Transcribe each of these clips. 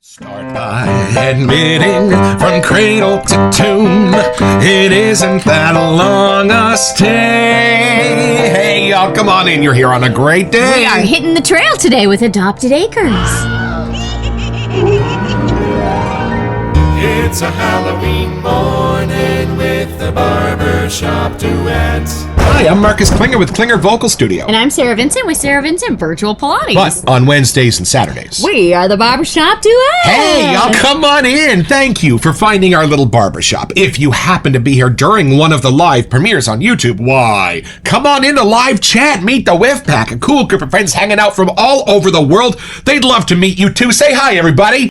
Start by admitting from cradle to tomb, it isn't that long a stay. Hey, y'all, come on in. You're here on a great day. We are hitting the trail today with Adopted Acres. It's a Halloween morning with the Barbershop Duet. Hi, I'm Marcus Klinger with Klinger Vocal Studio. And I'm Sarah Vincent with Sarah Vincent Virtual Pilates. But on Wednesdays and Saturdays. We are the Barbershop Duet. Hey, y'all, come on in. Thank you for finding our little barbershop. If you happen to be here during one of the live premieres on YouTube, why, come on in to live chat. Meet the Whiff Pack, a cool group of friends hanging out from all over the world. They'd love to meet you too. Say hi, everybody.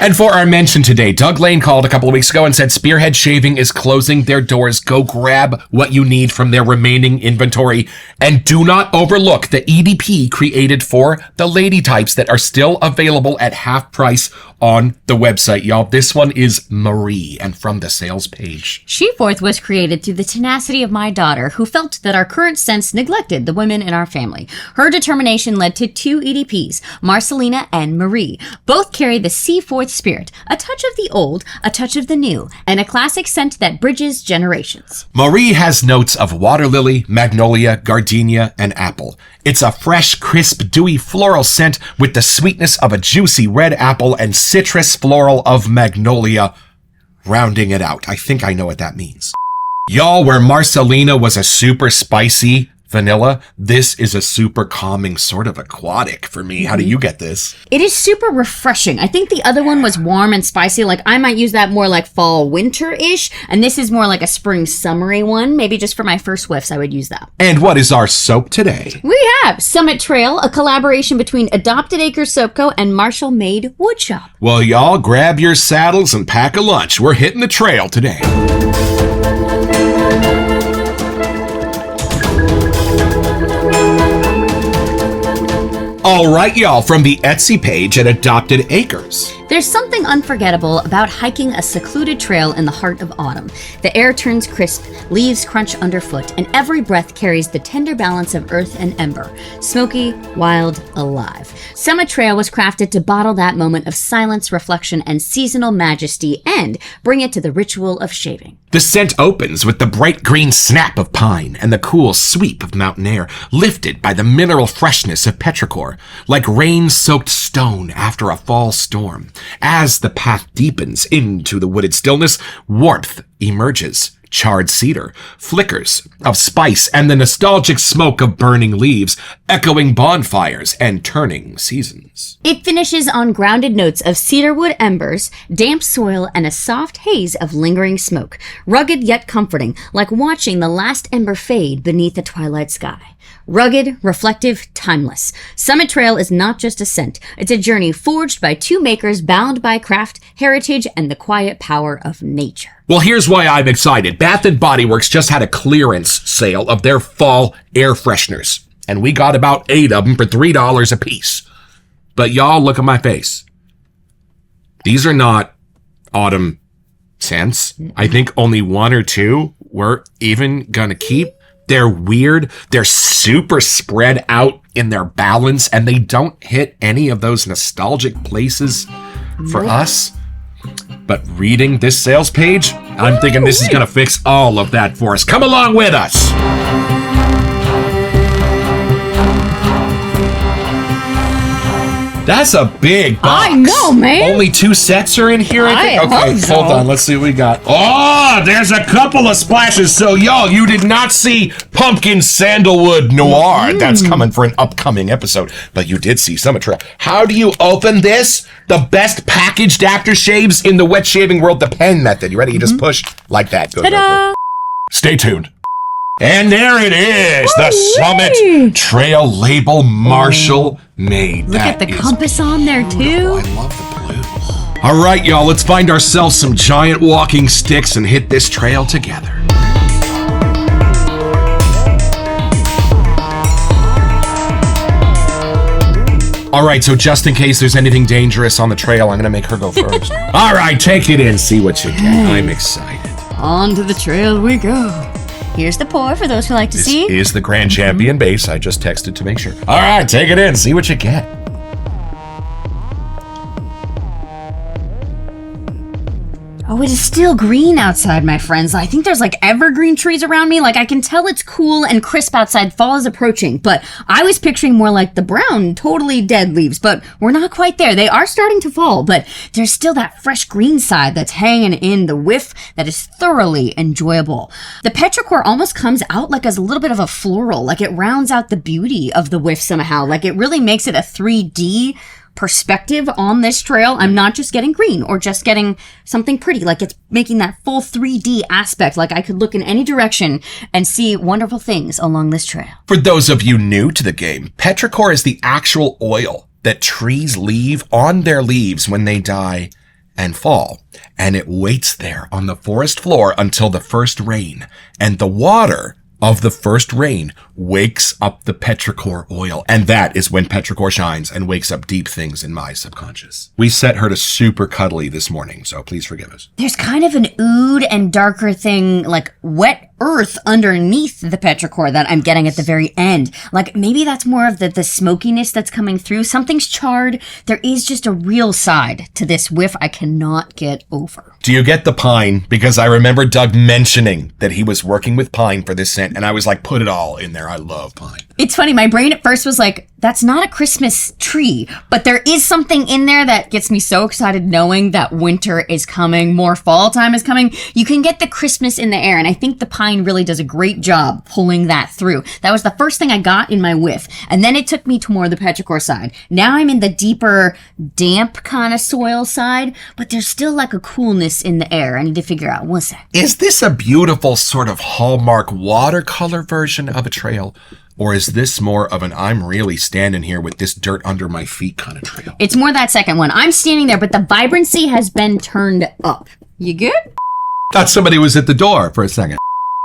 And for our mention today, Doug Lane called a couple of weeks ago and said Spearhead Shaving is closing their doors. Go grab what you need from their remaining inventory. And do not overlook the EDP created for the lady types that are still available at half price on the website, y'all. This one is Marie, and from the sales page. She-Forth was created through the tenacity of my daughter, who felt that our current sense neglected the women in our family. Her determination led to two EDPs, Marcelina and Marie. Both carry the Seaforth spirit, a touch of the old, a touch of the new, and a classic scent that bridges generations. Marie has notes of water lily, magnolia, gardenia, and apple. It's a fresh, crisp, dewy floral scent with the sweetness of a juicy red apple and citrus floral of magnolia, rounding it out. I think I know what that means. Y'all, where Marcelina was a super spicy vanilla, this is a super calming, sort of aquatic for me. How do you get this? It is super refreshing. I think the other one was warm and spicy. Like, I might use that more like fall, winter-ish. And this is more like a spring, summery one. Maybe just for my first whiffs, I would use that. And what is our soap today? We have Summit Trail, a collaboration between Adopted Acres Soap Co. and Marshall Made Woodshop. Well, y'all, grab your saddles and pack a lunch. We're hitting the trail today. All right, y'all, from the Etsy page at Adopted Acres. There's something unforgettable about hiking a secluded trail in the heart of autumn. The air turns crisp, leaves crunch underfoot, and every breath carries the tender balance of earth and ember. Smoky, wild, alive. Summit Trail was crafted to bottle that moment of silence, reflection, and seasonal majesty and bring it to the ritual of shaving. The scent opens with the bright green snap of pine and the cool sweep of mountain air, lifted by the mineral freshness of petrichor, like rain-soaked stone after a fall storm. As the path deepens into the wooded stillness, warmth emerges. Charred cedar, flickers of spice, and the nostalgic smoke of burning leaves, echoing bonfires and turning seasons. It finishes on grounded notes of cedarwood embers, damp soil, and a soft haze of lingering smoke, rugged yet comforting, like watching the last ember fade beneath the twilight sky. Rugged, reflective, timeless. Summit Trail is not just a scent. It's a journey forged by two makers bound by craft, heritage, and the quiet power of nature. Well, here's why I'm excited. Bath & Body Works just had a clearance sale of their fall air fresheners, and we got about 8 of them for $3 a piece. But y'all, look at my face. These are not autumn scents. I think only 1 or 2 we're even gonna keep. They're weird. They're super spread out in their balance, and they don't hit any of those nostalgic places for us. But reading this sales page, I'm thinking this is going to fix all of that for us. Come along with us. That's a big box. I know, man. Only 2 sets are in here, I think. I Okay, hope so. hold on. Let's see what we got. Oh, there's a couple of splashes. So, y'all, you did not see Pumpkin Sandalwood Noir. That's coming for an upcoming episode. But you did see Summit Trail. How do you open this? The best packaged aftershaves in the wet shaving world, the pen method. You ready? You just push like that. Go, go, go. Stay tuned. And there it is, the Summit Trail label Marshall made. Look at the compass on there, too. I love the blue. All right, y'all, let's find ourselves some giant walking sticks and hit this trail together. All right, so just in case there's anything dangerous on the trail, I'm going to make her go first. All right, take it in, see what you get. I'm excited. On to the trail we go. Here's the pour for those who like to see. This is the Grand Champion base. I just texted to make sure. All right, take it in. See what you get. Oh, it is still green outside, my friends. I think there's like evergreen trees around me. Like I can tell it's cool and crisp outside. Fall is approaching, but I was picturing more like the brown, totally dead leaves, but we're not quite there. They are starting to fall, but there's still that fresh green side that's hanging in the whiff that is thoroughly enjoyable. The petrichor almost comes out like as a little bit of a floral, like it rounds out the beauty of the whiff somehow. Like it really makes it a 3D perspective on this trail. I'm not just getting green or just getting something pretty. Like it's making that full 3D aspect. Like I could look in any direction and see wonderful things along this trail. For those of you new to the game, petrichor is the actual oil that trees leave on their leaves when they die and fall. And it waits there on the forest floor until the first rain. And the water of the first rain wakes up the petrichor oil. And that is when petrichor shines and wakes up deep things in my subconscious. We set her to super cuddly this morning, so please forgive us. There's kind of an oud and darker thing, like wet earth underneath the petrichor that I'm getting at the very end. Like maybe that's more of the smokiness that's coming through. Something's charred. There is just a real side to this whiff I cannot get over. Do you get the pine? Because I remember Doug mentioning that he was working with pine for this scent, and I was like, put it all in there. I love pine. It's funny, my brain at first was like, that's not a Christmas tree, but there is something in there that gets me so excited knowing that winter is coming, more fall time is coming. You can get the Christmas in the air, and I think the pine really does a great job pulling that through. That was the first thing I got in my whiff, and then it took me to more the petrichor side. Now I'm in the deeper, damp kind of soil side, but there's still like a coolness in the air. I need to figure out, what's that? Is this a beautiful sort of Hallmark watercolor version of a trail? Or is this more of an I'm really standing here with this dirt under my feet kind of trail? It's more that second one. I'm standing there, but the vibrancy has been turned up. You good? Thought somebody was at the door for a second.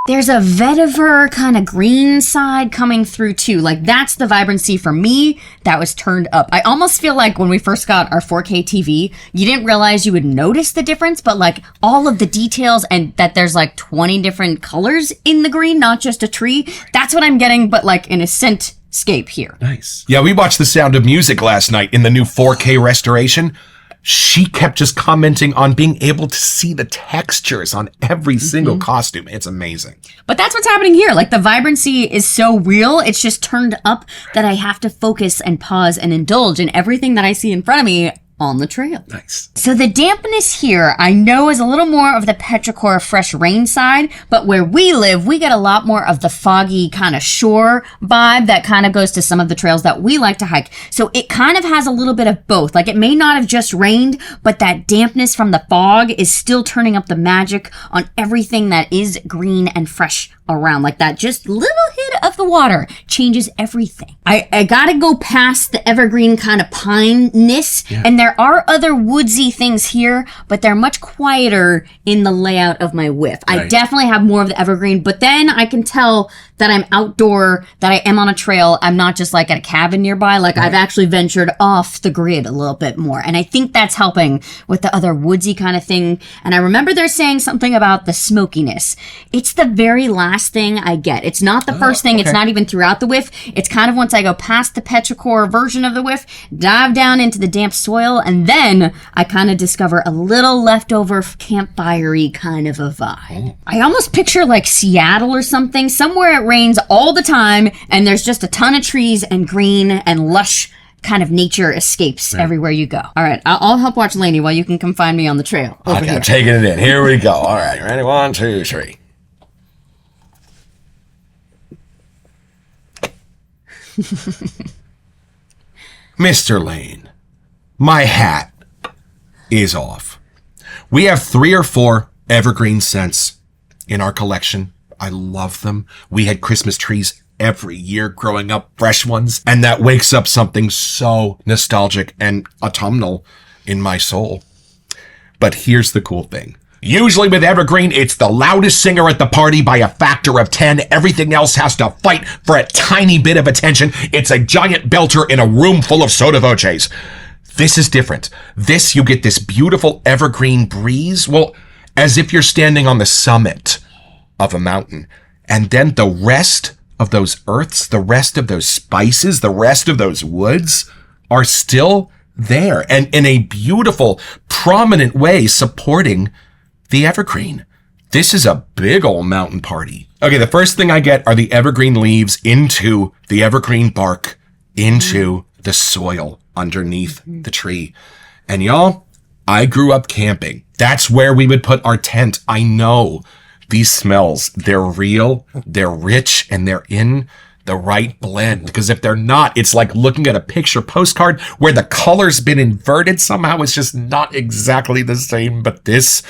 There's a vetiver kind of green side coming through too. Like that's the vibrancy for me that was turned up. I almost feel like when we first got our 4K TV, you didn't realize you would notice the difference, but like all of the details and that there's like 20 different colors in the green, not just a tree. That's what I'm getting, but like in a scentscape here. Nice. Yeah, we watched The Sound of Music last night in the new 4K restoration. She kept just commenting on being able to see the textures on every single costume. It's amazing. But that's what's happening here. Like the vibrancy is so real. It's just turned up that I have to focus and pause and indulge in everything that I see in front of me on the trail. Nice. So the dampness here, I know is a little more of the petrichor fresh rain side, but where we live, we get a lot more of the foggy kind of shore vibe that kind of goes to some of the trails that we like to hike. So it kind of has a little bit of both. Like it may not have just rained, but that dampness from the fog is still turning up the magic on everything that is green and fresh around. Like that just little hit of the water changes everything. I gotta go past the evergreen kind of pine-ness, and there are other woodsy things here, but they're much quieter in the layout of my whiff. Right. I definitely have more of the evergreen, but then I can tell that I'm outdoor, that I am on a trail. I'm not just like at a cabin nearby. Like I've actually ventured off the grid a little bit more. And I think that's helping with the other woodsy kind of thing. And I remember they're saying something about the smokiness. It's the very last thing I get. It's not the first thing. Okay. It's not even throughout the whiff. It's kind of once I go past the petrichor version of the whiff, dive down into the damp soil, and then I kind of discover a little leftover campfire-y kind of a vibe. I almost picture like Seattle or something, somewhere it rains all the time and there's just a ton of trees and green and lush kind of nature escapes everywhere you go. All right, I'll help watch Lainey while you can come find me on the trail. Okay, I'm taking it in. Here we go. All right, ready? 1, 2, 3. Mr. Lane, my hat is off. We have 3 or 4 evergreen scents in our collection. I love them. We had Christmas trees every year growing up, fresh ones, and that wakes up something so nostalgic and autumnal in my soul. But here's the cool thing. Usually with evergreen, it's the loudest singer at the party by a factor of 10. Everything else has to fight for a tiny bit of attention. It's a giant belter in a room full of soda voces. This is different. This, you get this beautiful evergreen breeze. Well, as if you're standing on the summit of a mountain. And then the rest of those earths, the rest of those spices, the rest of those woods are still there. And in a beautiful, prominent way supporting the evergreen. This is a big old mountain party. Okay, the first thing I get are the evergreen leaves into the evergreen bark, into the soil underneath the tree. And y'all, I grew up camping. That's where we would put our tent. I know these smells, they're real, they're rich, and they're in the right blend. Because if they're not, it's like looking at a picture postcard where the color's been inverted. Somehow it's just not exactly the same. But this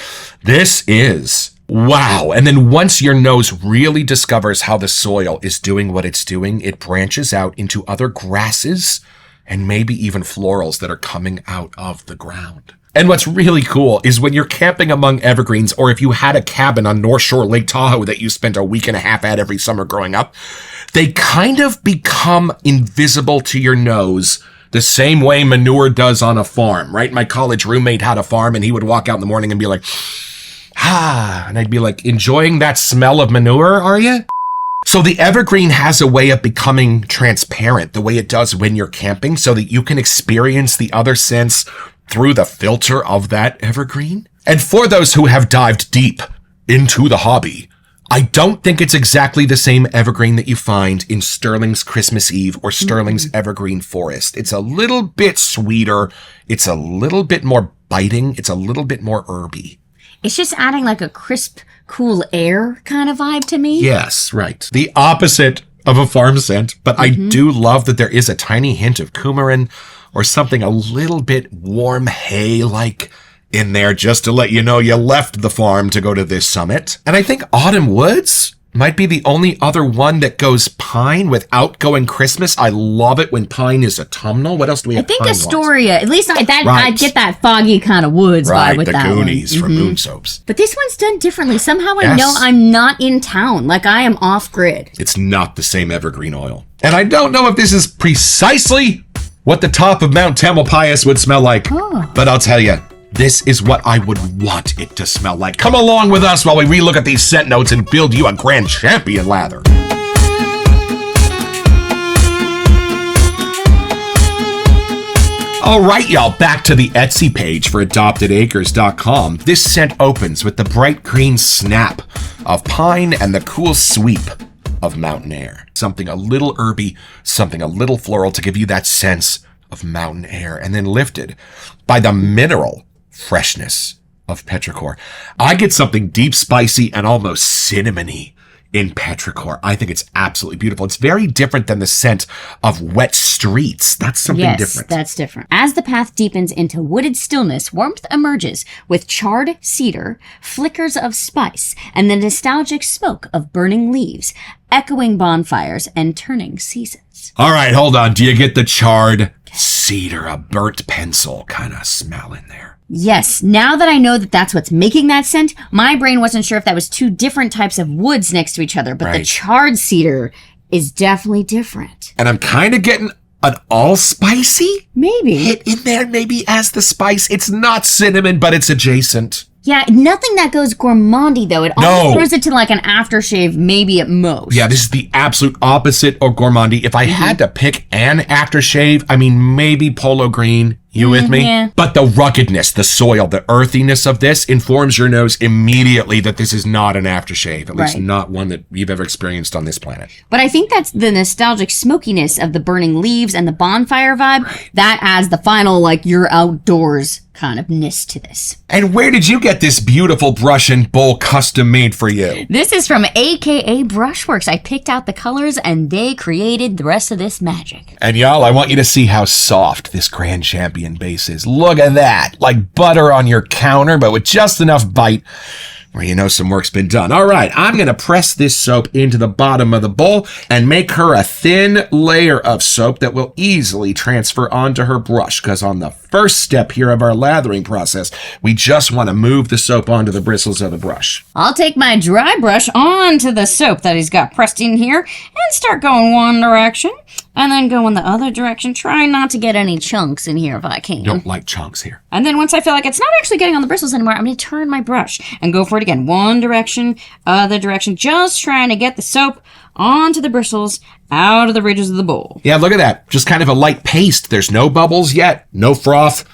is wow. And then once your nose really discovers how the soil is doing what it's doing, it branches out into other grasses and maybe even florals that are coming out of the ground. And what's really cool is when you're camping among evergreens, or if you had a cabin on North Shore Lake Tahoe that you spent a week and a half at every summer growing up, they kind of become invisible to your nose the same way manure does on a farm, right? My college roommate had a farm and he would walk out in the morning and be like, and I'd be like, enjoying that smell of manure, are you? So the evergreen has a way of becoming transparent the way it does when you're camping so that you can experience the other scents through the filter of that evergreen. And for those who have dived deep into the hobby, I don't think it's exactly the same evergreen that you find in Sterling's Christmas Eve or Sterling's Evergreen Forest. It's a little bit sweeter. It's a little bit more biting. It's a little bit more herby. It's just adding like a crisp, cool air kind of vibe to me. Yes, right. The opposite of a farm scent, but I do love that there is a tiny hint of coumarin or something a little bit warm hay-like in there just to let you know you left the farm to go to this summit. And I think Autumn Woods might be the only other one that goes pine without going Christmas. I love it when pine is autumnal. What else do we have? I think Astoria, at least I get that foggy kind of woods vibe with the that Goonies one. from Moon Soaps. But this one's done differently. Somehow I know I'm not in town. Like I am off grid. It's not the same evergreen oil. And I don't know if this is precisely what the top of Mount Tamalpais would smell like. But I'll tell you, this is what I would want it to smell like. Come along with us while we relook at these scent notes and build you a Grand Champion lather. All right, y'all, back to the Etsy page for AdoptedAcres.com. This scent opens with the bright green snap of pine and the cool sweep of mountain air. Something a little herby, something a little floral to give you that sense of mountain air, and then lifted by the mineral freshness of petrichor. I get something deep spicy and almost cinnamony in petrichor. I think it's absolutely beautiful. It's very different than the scent of wet streets. That's something different. Yes, that's different. As the path deepens into wooded stillness, warmth emerges with charred cedar, flickers of spice, and the nostalgic smoke of burning leaves, echoing bonfires and turning seasons. All right, hold on. Do you get the charred cedar, a burnt pencil kind of smell in there? Yes, now that I know that that's what's making that scent, my brain wasn't sure if that was two different types of woods next to each other, but the charred cedar is definitely different. And I'm kind of getting an allspicy hit in there, maybe as the spice. It's not cinnamon, but it's adjacent. Yeah, nothing that goes gourmandy, though. It almost throws it to like an aftershave, maybe at most. Yeah, this is the absolute opposite of gourmandy. If I had to pick an aftershave, I mean, maybe polo green. You with me? Yeah. But the ruggedness, the soil, the earthiness of this informs your nose immediately that this is not an aftershave, at least not one that you've ever experienced on this planet. But I think that's the nostalgic smokiness of the burning leaves and the bonfire vibe. That adds the final, like, you're outdoors kind of ness to this. And where did you get this beautiful brush and bowl custom made for you? This is from AKA Brushworks. I picked out the colors and they created the rest of this magic. And y'all, I want you to see how soft this Grand Champion base is. Look at that. Like butter on your counter, but with just enough bite where you know some work's been done. All right, I'm going to press this soap into the bottom of the bowl and make her a thin layer of soap that will easily transfer onto her brush, because on the first step here of our lathering process, we just want to move the soap onto the bristles of the brush. I'll take my dry brush onto the soap that he's got pressed in here and start going one direction and then go in the other direction. Try not to get any chunks in here if I can. Don't like chunks here. And then once I feel like it's not actually getting on the bristles anymore, I'm going to turn my brush and go for it again. One direction, other direction, just trying to get the soap onto the bristles, out of the ridges of the bowl. Yeah, look at that. Just kind of a light paste. There's no bubbles yet, no froth,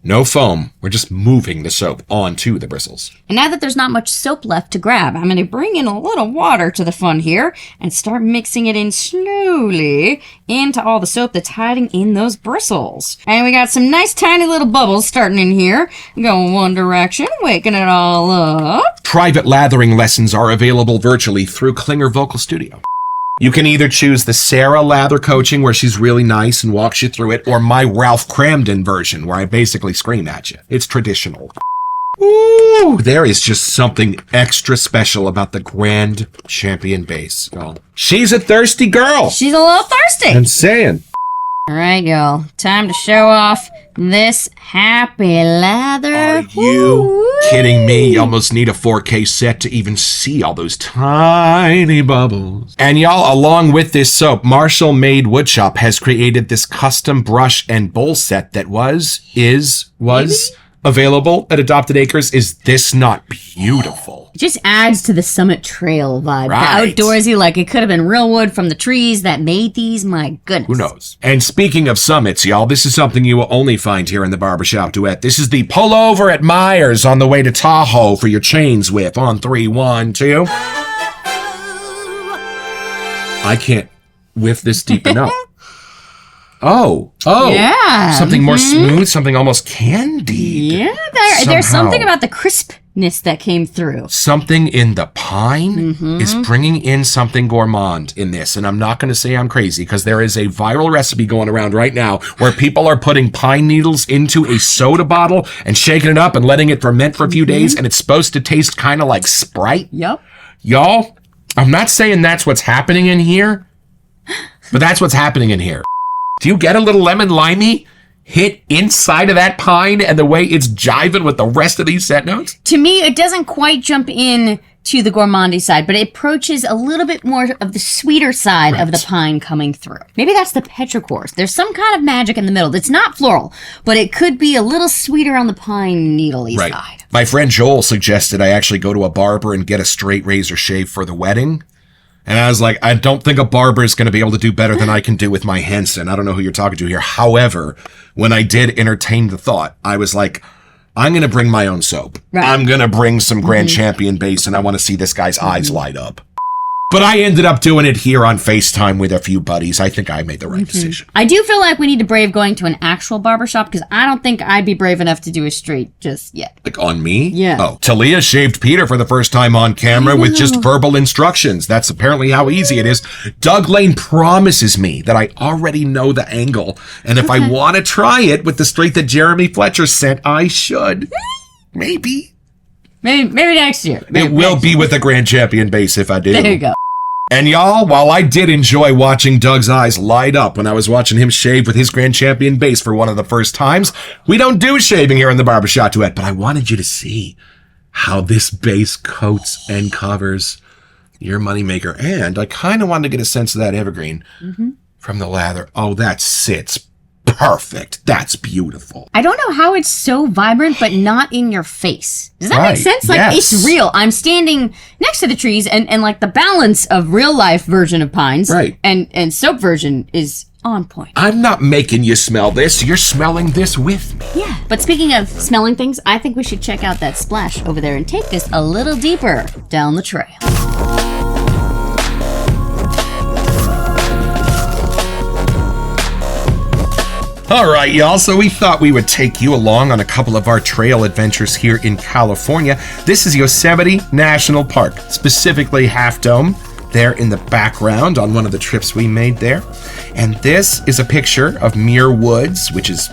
No foam. We're just moving the soap onto the bristles. And now that there's not much soap left to grab, I'm going to bring in a little water to the fun here and start mixing it in slowly into all the soap that's hiding in those bristles. And we got some nice tiny little bubbles starting in here. Going one direction, waking it all up. Private lathering lessons are available virtually through Klinger Vocal Studio. You can either choose the Sarah Lather coaching, where she's really nice and walks you through it, or my Ralph Cramden version, where I basically scream at you. It's traditional. Ooh, there is just something extra special about the Grand Champion bass, y'all. She's a thirsty girl. She's a little thirsty. I'm saying. All right, y'all. Time to show off this happy lather. Are you kidding me? You almost need a 4K set to even see all those tiny bubbles. And y'all, along with this soap, Marshall Made Woodshop has created this custom brush and bowl set that was available at Adopted Acres. Is this not beautiful? It just adds to the Summit Trail vibe. Right. The outdoorsy, like it could have been real wood from the trees that made these. My goodness. Who knows? And speaking of summits, y'all, this is something you will only find here in the Barbershop Duet. This is the pull over at Myers on the way to Tahoe for your chains whip on 3, 1, 2. I can't whiff this deep enough. Oh, yeah. Something more smooth, something almost candied. Yeah, there's something about the crispness that came through. Something in the pine is bringing in something gourmand in this. And I'm not going to say I'm crazy, because there is a viral recipe going around right now where people are putting pine needles into a soda bottle and shaking it up and letting it ferment for a few days. And it's supposed to taste kind of like Sprite. Yep. Y'all, I'm not saying that's what's happening in here, but that's what's happening in here. Do you get a little lemon limey hit inside of that pine and the way it's jiving with the rest of these set notes? To me, it doesn't quite jump in to the gourmandy side, but it approaches a little bit more of the sweeter side of the pine coming through. Maybe that's the petrichors. There's some kind of magic in the middle. It's not floral, but it could be a little sweeter on the pine needle-y side. My friend Joel suggested I actually go to a barber and get a straight razor shave for the wedding. And I was like, I don't think a barber is going to be able to do better than I can do with my Henson. I don't know who you're talking to here. However, when I did entertain the thought, I was like, I'm going to bring my own soap. Right. I'm going to bring some Grand Champion base, and I want to see this guy's eyes light up. But I ended up doing it here on FaceTime with a few buddies. I think I made the right decision. I do feel like we need to brave going to an actual barbershop, because I don't think I'd be brave enough to do a straight just yet. Like on me? Yeah. Oh, Talia shaved Peter for the first time on camera with just verbal instructions. That's apparently how easy it is. Doug Lane promises me that I already know the angle. And if I want to try it with the straight that Jeremy Fletcher sent, I should. Maybe. Maybe next year. It will be with a Grand Champion base if I do. There you go. And y'all, while I did enjoy watching Doug's eyes light up when I was watching him shave with his Grand Champion base for one of the first times, we don't do shaving here in the Barbershop Duet, but I wanted you to see how this base coats and covers your moneymaker. And I kind of wanted to get a sense of that evergreen from the lather. Oh, that sits perfect. That's beautiful. I don't know how it's so vibrant, but not in your face. Does that make sense? Like, it's real. I'm standing next to the trees, and like the balance of real life version of pines and soap version is on point. I'm not making you smell this. You're smelling this with me. Yeah. But speaking of smelling things, I think we should check out that splash over there and take this a little deeper down the trail. All right, y'all, so we thought we would take you along on a couple of our trail adventures here in California. This is Yosemite National Park, specifically Half Dome, there in the background on one of the trips we made there. And this is a picture of Muir Woods, which is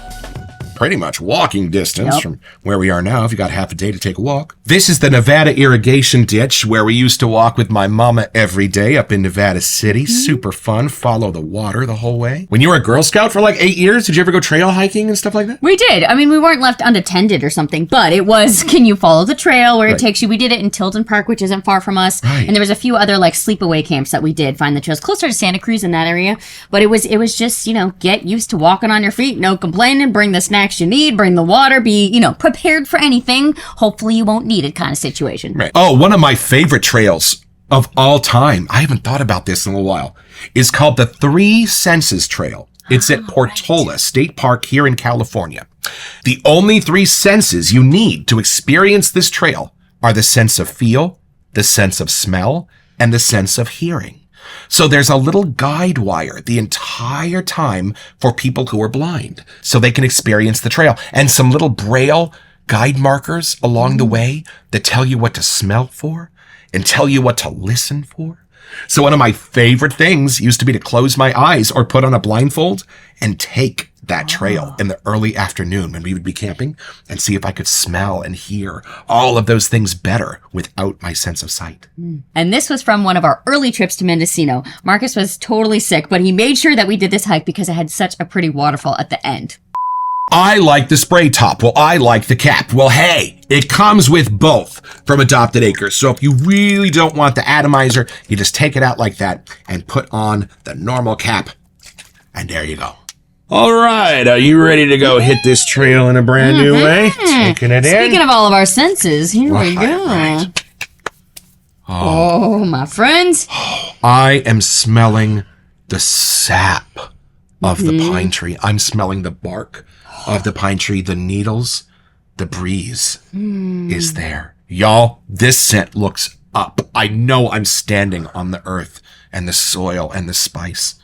pretty much walking distance from where we are now if you got half a day to take a walk. This is the Nevada irrigation ditch where we used to walk with my mama every day up in Nevada City. Super fun. Follow the water the whole way. When you were a Girl Scout for like 8 years, did you ever go trail hiking and stuff like that? We did. I mean, we weren't left unattended or something, but it was, can you follow the trail where it takes you? We did it in Tilden Park, which isn't far from us. And there was a few other like sleepaway camps that we did find the trails closer to Santa Cruz in that area. But it was just, you know, get used to walking on your feet, no complaining, bring the snacks you need, bring the water, be, you know, prepared for anything. Hopefully you won't need it kind of situation. Right. Oh, one of my favorite trails of all time, I haven't thought about this in a while, is called the Three Senses Trail. It's at Portola State Park here in California. The only 3 senses you need to experience this trail are the sense of feel, the sense of smell, and the sense of hearing. So there's a little guide wire the entire time for people who are blind so they can experience the trail, and some little braille guide markers along the way that tell you what to smell for and tell you what to listen for. So one of my favorite things used to be to close my eyes or put on a blindfold and take that trail in the early afternoon when we would be camping and see if I could smell and hear all of those things better without my sense of sight. And this was from one of our early trips to Mendocino. Marcus was totally sick, but he made sure that we did this hike because it had such a pretty waterfall at the end. I like the spray top. Well, I like the cap. Well, hey, it comes with both from Adopted Acres. So if you really don't want the atomizer, you just take it out like that and put on the normal cap. And there you go. All right. Are you ready to go hit this trail in a brand new way? Taking it in. Speaking of all of our senses, here we go. Right. Oh, my friends. I am smelling the sap of the pine tree. I'm smelling the bark of the pine tree, the needles, the breeze is there. Y'all, this scent looks up. I know I'm standing on the earth and the soil and the spice,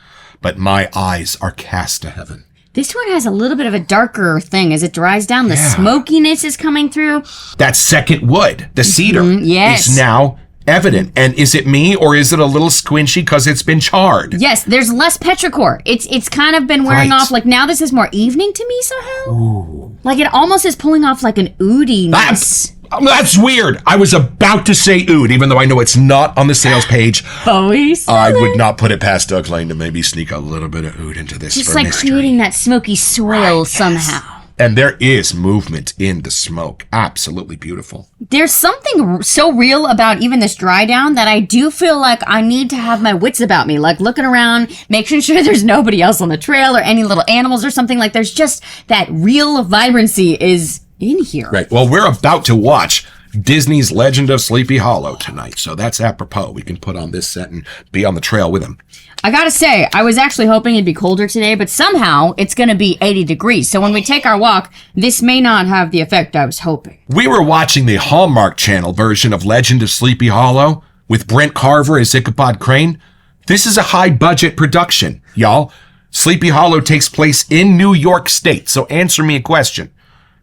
but my eyes are cast to heaven. This one has a little bit of a darker thing. As it dries down, the smokiness is coming through. That second wood, the cedar, is now evident. And is it me, or is it a little squinchy because it's been charred? Yes, there's less petrichor. It's kind of been wearing off. Like now this is more evening to me somehow. Ooh. Like it almost is pulling off like an oudiness. That's weird. I was about to say oud, even though I know it's not on the sales page. I would not put it past Doug Lane to maybe sneak a little bit of oud into this. Just for like mystery. creating that smoky soil somehow. And there is movement in the smoke. Absolutely beautiful. There's something so real about even this dry down that I do feel like I need to have my wits about me. Like looking around, making sure there's nobody else on the trail or any little animals or something. Like there's just that real vibrancy is in here. Right. Well, we're about to watch Disney's Legend of Sleepy Hollow tonight. So that's apropos. We can put on this set and be on the trail with him. I gotta say, I was actually hoping it'd be colder today, but somehow it's gonna be 80 degrees. So when we take our walk, this may not have the effect I was hoping. We were watching the Hallmark Channel version of Legend of Sleepy Hollow with Brent Carver as Ichabod Crane. This is a high-budget production, y'all. Sleepy Hollow takes place in New York State. So answer me a question.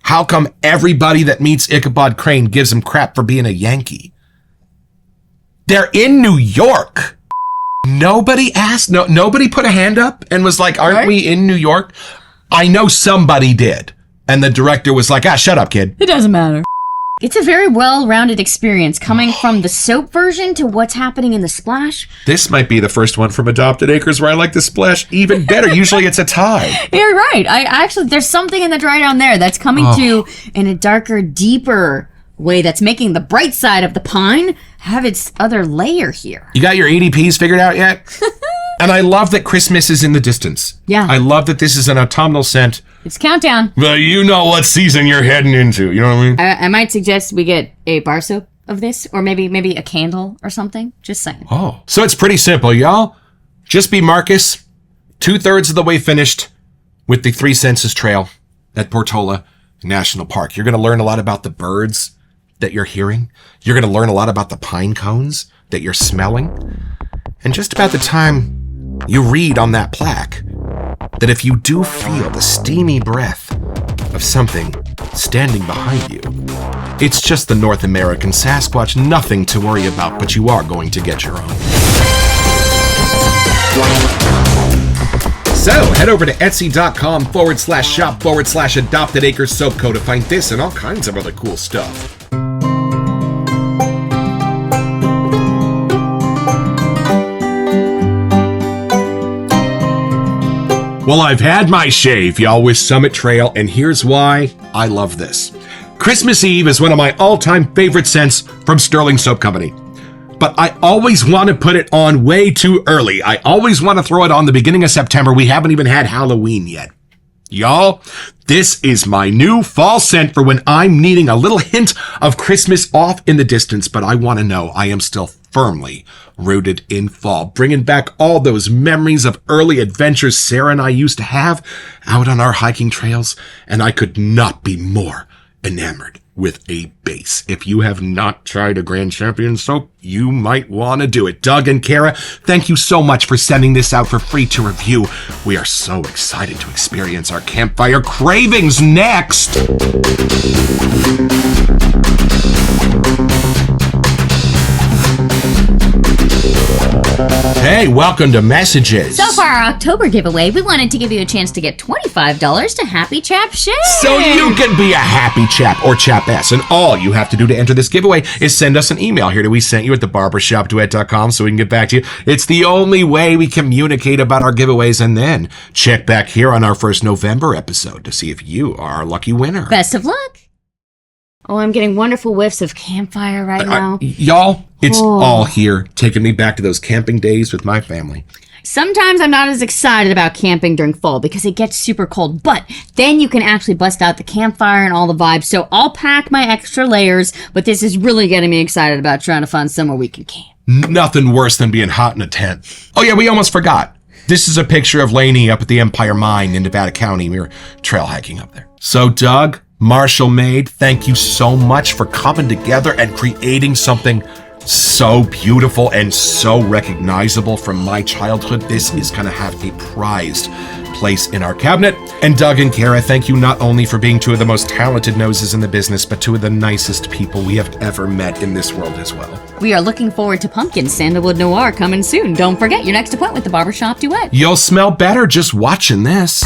How come everybody that meets Ichabod Crane gives him crap for being a Yankee? They're in New York. Nobody asked, nobody put a hand up and was like, aren't we in New York? I know somebody did. And the director was like, shut up, kid. It doesn't matter. It's a very well-rounded experience coming from the soap version to what's happening in the splash. This might be the first one from Adopted Acres where I like the splash even better. Usually it's a tie. You're right. I actually, there's something in the dry down there that's coming to in a darker, deeper way that's making the bright side of the pine have its other layer here. You got your EDPs figured out yet? And I love that Christmas is in the distance. Yeah. I love that this is an autumnal scent. It's countdown. Well, you know what season you're heading into. You know what I mean? I might suggest we get a bar soap of this, or maybe a candle or something. Just saying. Oh. So it's pretty simple, y'all. Just be Marcus, 2/3 of the way finished with the Three Senses Trail at Portola National Park. You're going to learn a lot about the birds that you're hearing. You're going to learn a lot about the pine cones that you're smelling. And just about the time you read on that plaque that if you do feel the steamy breath of something standing behind you, it's just the North American Sasquatch, nothing to worry about, but you are going to get your own. So head over to etsy.com/shop/Adopted Acres Soap Co. to find this and all kinds of other cool stuff. Well, I've had my shave, y'all, with Summit Trail, and here's why I love this. Christmas Eve is one of my all-time favorite scents from Sterling Soap Company. But I always want to put it on way too early. I always want to throw it on the beginning of September. We haven't even had Halloween yet. Y'all, this is my new fall scent for when I'm needing a little hint of Christmas off in the distance, but I want to know I am still firmly rooted in fall, bringing back all those memories of early adventures Sarah and I used to have out on our hiking trails, and I could not be more enamored with a base. If you have not tried a Grand Champion soap, you might want to do it. Doug and Kara, thank you so much for sending this out for free to review. We are so excited to experience our campfire cravings next. Hey, welcome to Messages. So for our October giveaway, we wanted to give you a chance to get $25 to Happy Chap Share. So you can be a happy chap or chapess, and all you have to do to enter this giveaway is send us an email here to we sent you at thebarbershopduet.com so we can get back to you. It's the only way we communicate about our giveaways, and then check back here on our first November episode to see if you are our lucky winner. Best of luck. Oh, I'm getting wonderful whiffs of campfire right now. Y'all, it's all here, taking me back to those camping days with my family. Sometimes I'm not as excited about camping during fall because it gets super cold, but then you can actually bust out the campfire and all the vibes, so I'll pack my extra layers, but this is really getting me excited about trying to find somewhere we can camp. Nothing worse than being hot in a tent. Oh yeah, we almost forgot. This is a picture of Lainey up at the Empire Mine in Nevada County. We were trail hiking up there. So Doug, Marshall Maid, thank you so much for coming together and creating something so beautiful and so recognizable from my childhood. This is going to have a prized place in our cabinet. And Doug and Kara, thank you not only for being two of the most talented noses in the business, but two of the nicest people we have ever met in this world as well. We are looking forward to Pumpkin Sandalwood Noir coming soon. Don't forget your next appointment with the Barbershop Duet. You'll smell better just watching this.